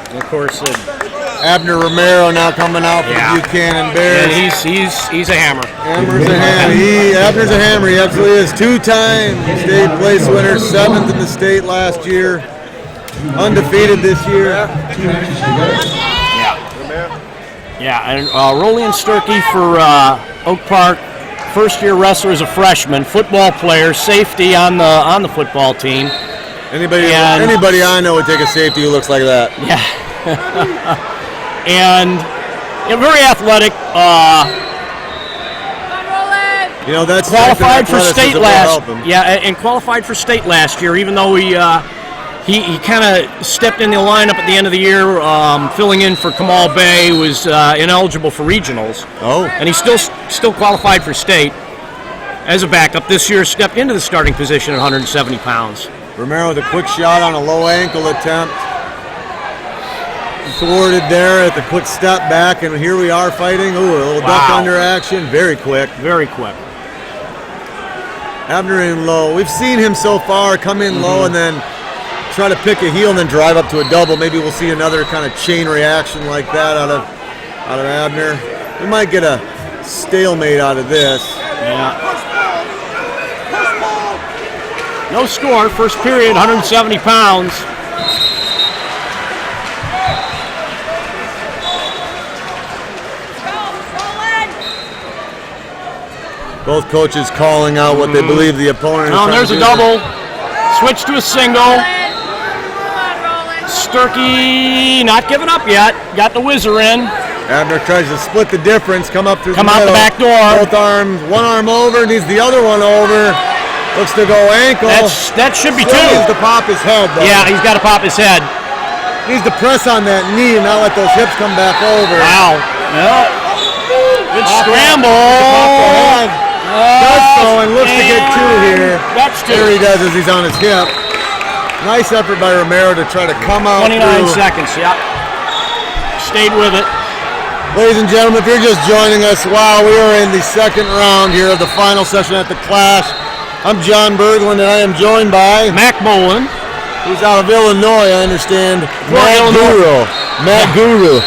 And of course, Abner Romero now coming out for the Buchanan Bears. And he's a hammer. Abner's a hammer. He absolutely is. 2-time state place winner, 7th in the state last year. Undefeated this year. Yeah, and Rollin Sturkey for Oak Park. First-year wrestler as a freshman, football player, safety on the football team. Anybody I know would take a safety who looks like that. Yeah. And very athletic. That's qualified for state last. Yeah, and qualified for state last year. Even though he kind of stepped in the lineup at the end of the year, filling in for Kamal Bay, was ineligible for regionals. Oh. And he still qualified for state as a backup. This year, stepped into the starting position at 170 pounds. Romero with a quick shot on a low ankle attempt. Thwarted there at the quick step back, and here we are fighting. Ooh, a little duck under action. Very quick. Very quick. Abner in low. We've seen him so far come in low and then try to pick a heel and then drive up to a double. Maybe we'll see another kind of chain reaction like that out of Abner. We might get a stalemate out of this. Yeah. No score, first period, 170 pounds. Both coaches calling out what they believe the opponent is trying there's to a double. Switch to a single. Sturkey not giving up yet. Got the whizzer in. Abner tries to split the difference, come up through the middle. Come out the back door. Both arms, one arm over, needs the other one over. Looks to go ankle. That should be Still two. needs to pop his head, though. Yeah, he's got to pop his head. Needs to press on that knee and not let those hips come back over. Wow. Yep. Good scramble. Does so and looks to get two here. That's two. There he does as he's on his hip. Nice effort by Romero to try to come out 29 seconds, yeah. Stayed with it. Ladies and gentlemen, if you're just joining us, wow, we are in the second round here of the final session at the Clash. I'm John Berglund, and I am joined by Mac Bolin, who's out of Illinois, I understand. Matt Guru.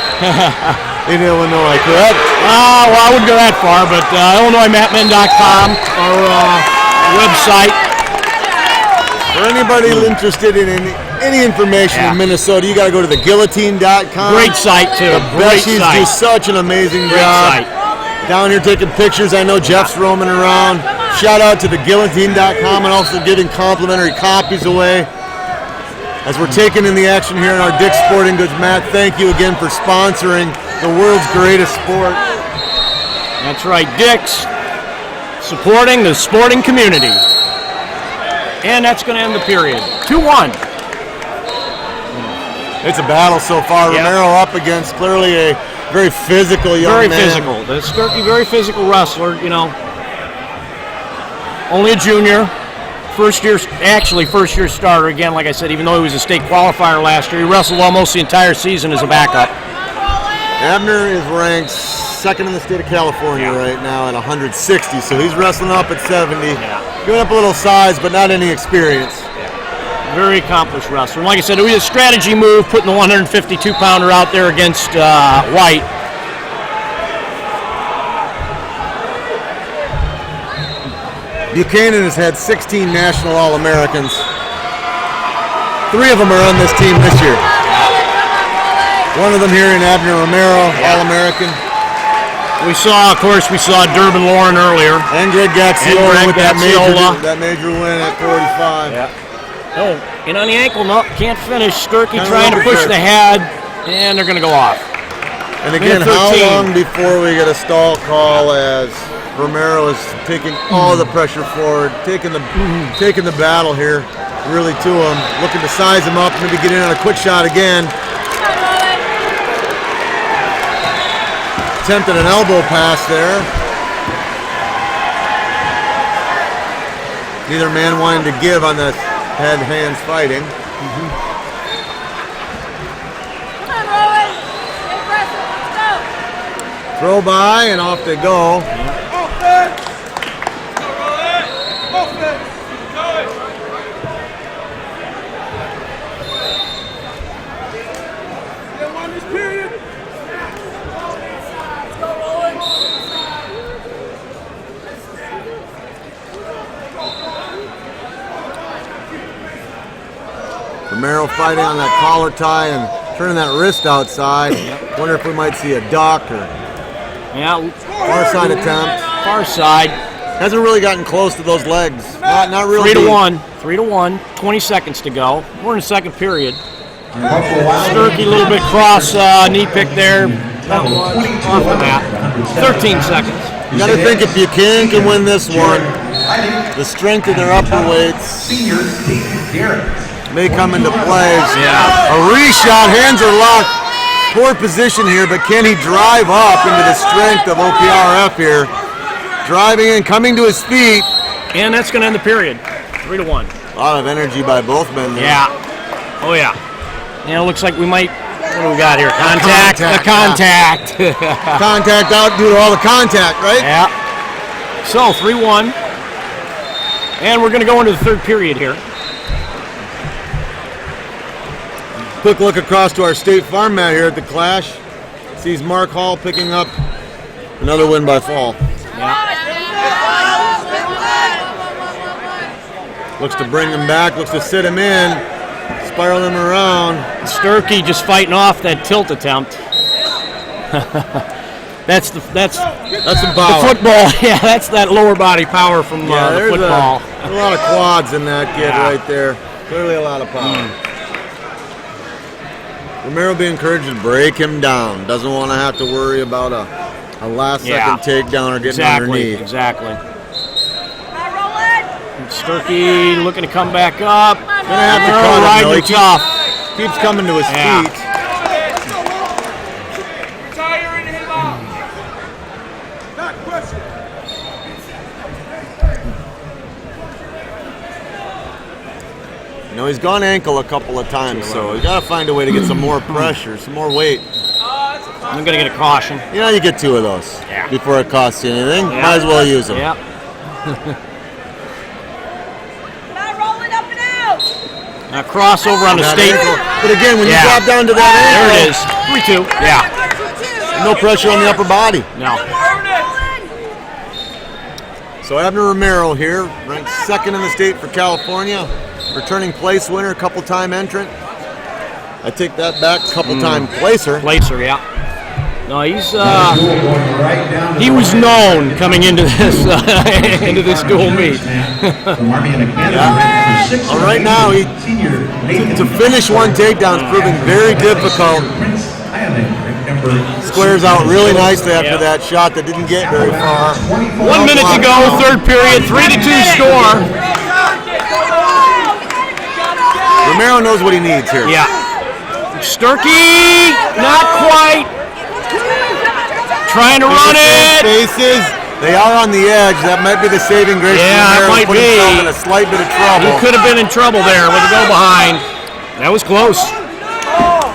In Illinois, correct? Well, I wouldn't go that far, but IllinoisMatmen.com, our website. For anybody interested in any information in Minnesota, you got to go to theguillotine.com. Great site, too. She's do such an amazing job. Down here taking pictures. I know Jeff's roaming around. Shout out to theguillotine.com and also giving complimentary copies away. As we're taking in the action here in our Dick's Sporting Goods, Matt, thank you again for sponsoring the world's greatest sport. That's right, Dick's, supporting the sporting community. And that's going to end the period. 2-1. It's a battle so far. Yep. Romero up against clearly a very physical young man. Very physical. The Sturkey, very physical wrestler, Only a junior. First year starter again, like I said, even though he was a state qualifier last year. He wrestled almost the entire season as a backup. Abner is ranked second in the state of California right now at 160, so he's wrestling up at 70. Giving up a little size, but not any experience. Very accomplished wrestler. And like I said, it was a strategy move, putting the 152-pounder out there against White. Buchanan has had 16 national All-Americans. 3 of them are on this team this year. One of them here in Abner Romero, All-American. We saw Durbin Lauren earlier. And Greg Gaxiola with that major win at 45. Yeah. Oh, and on the ankle, no, can't finish. Sturkey trying to push the head, and they're going to go off. And again, how long before we get a stall call as Romero is taking all the pressure forward, taking the battle here really to him, looking to size him up, maybe get in on a quick shot again. Attempted an elbow pass there. Neither man wanting to give on the head-hands fighting. Throw by and off they go. Romero fighting on that collar tie and turning that wrist outside. Wonder if we might see a duck or far side attempt. Far side. Hasn't really gotten close to those legs. Not really. 3-1. 3-1. 20 seconds to go. We're in the second period. Sturkey, a little bit cross knee pick there. Not much off the mat. 13 seconds. You got to think if Buchanan can win this one, the strength of their upper weights may come into play. Yeah. A reshot, hands are locked. Poor position here, but can he drive up into the strength of OPRF here? Driving in, coming to his feet. And that's going to end the period. 3-1. A lot of energy by both men there. Yeah. Oh, yeah. And it looks like we might, what do we got here? Contact. The contact. Contact out due to all the contact, right? Yeah. So, 3-1. And we're going to go into the third period here. Quick look across to our State Farm mat here at the Clash. Sees Mark Hall picking up another win by fall. Yeah. Looks to bring him back, looks to sit him in, spiral him around. Sturkey just fighting off that tilt attempt. That's the power. The football. Yeah, that's that lower body power from the football. There's a lot of quads in that kid right there. Clearly a lot of power. Romero being encouraged to break him down. Doesn't want to have to worry about a last second takedown or getting underneath. Exactly. Sturkey looking to come back up. Gonna have to cut him, though. Keeps coming to his feet. You know, he's gone ankle a couple of times, so you got to find a way to get some more pressure, some more weight. I'm going to get a caution. You know, you get 2 of those before it costs you anything. Yeah. Might as well use them. Yep. Now crossover on the state. But again, when you drop down to that There ankle, it is. 3-2. Yeah. No pressure on the upper body. No. So Abner Romero here, ranked 2nd in the state for California. Returning place winner, couple-time entrant. I take that back, couple-time placer. Placer, yeah. No, he was known coming into this dual meet. Right now, to finish one takedown is proving very difficult. Squares out really nicely after that shot that didn't get very far. 1 minute to go, third period, 3-2 score. Romero knows what he needs here. Yeah. Sturkey, not quite. Trying to run it. Faces. They are on the edge. That might be the saving grace. Yeah, it might put be. himself in a slight bit of trouble. He could have been in trouble there with the go behind. That was close.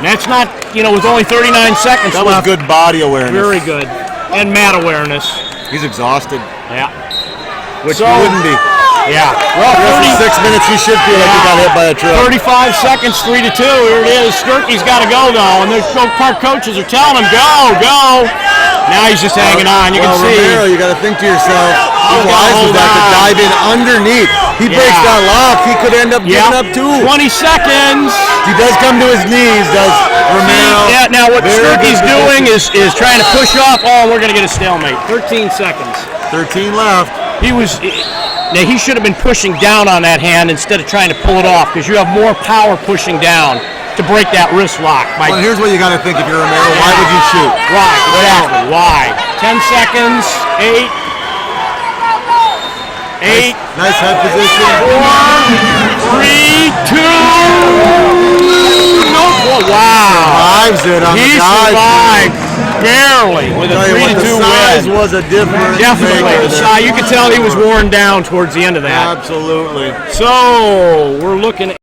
And that's not, with only 39 seconds that left. That was good body awareness. Very good. And mat awareness. He's exhausted. Yeah. Which he wouldn't be. Yeah. Well, 36 minutes, he should feel like he got hit by a truck. 35 seconds, 3-2. Here it is. Sturkey's got to go, though. And the park coaches are telling him, go. Now he's just hanging on. You can see. Romero, you got to think to yourself, how wise was that to dive in underneath? He breaks that lock. He could end up giving up too. 20 seconds. He does come to his knees, does Romero. Yeah, now what Sturkey's doing is trying to push off. Oh, we're going to get a stalemate. 13 seconds. 13 left. Now, he should have been pushing down on that hand instead of trying to pull it off, because you have more power pushing down to break that wrist lock. Well, here's what you got to think if you're Romero. Why would you shoot? Right, exactly. Why? 10 seconds, 8. Nice head position. 4, 3, 2. Oh, wow. Survives it on the dive. He survived. Barely with a 3-2 win. The size was a difference. Definitely. You could tell he was worn down towards the end of that. Absolutely. So we're looking at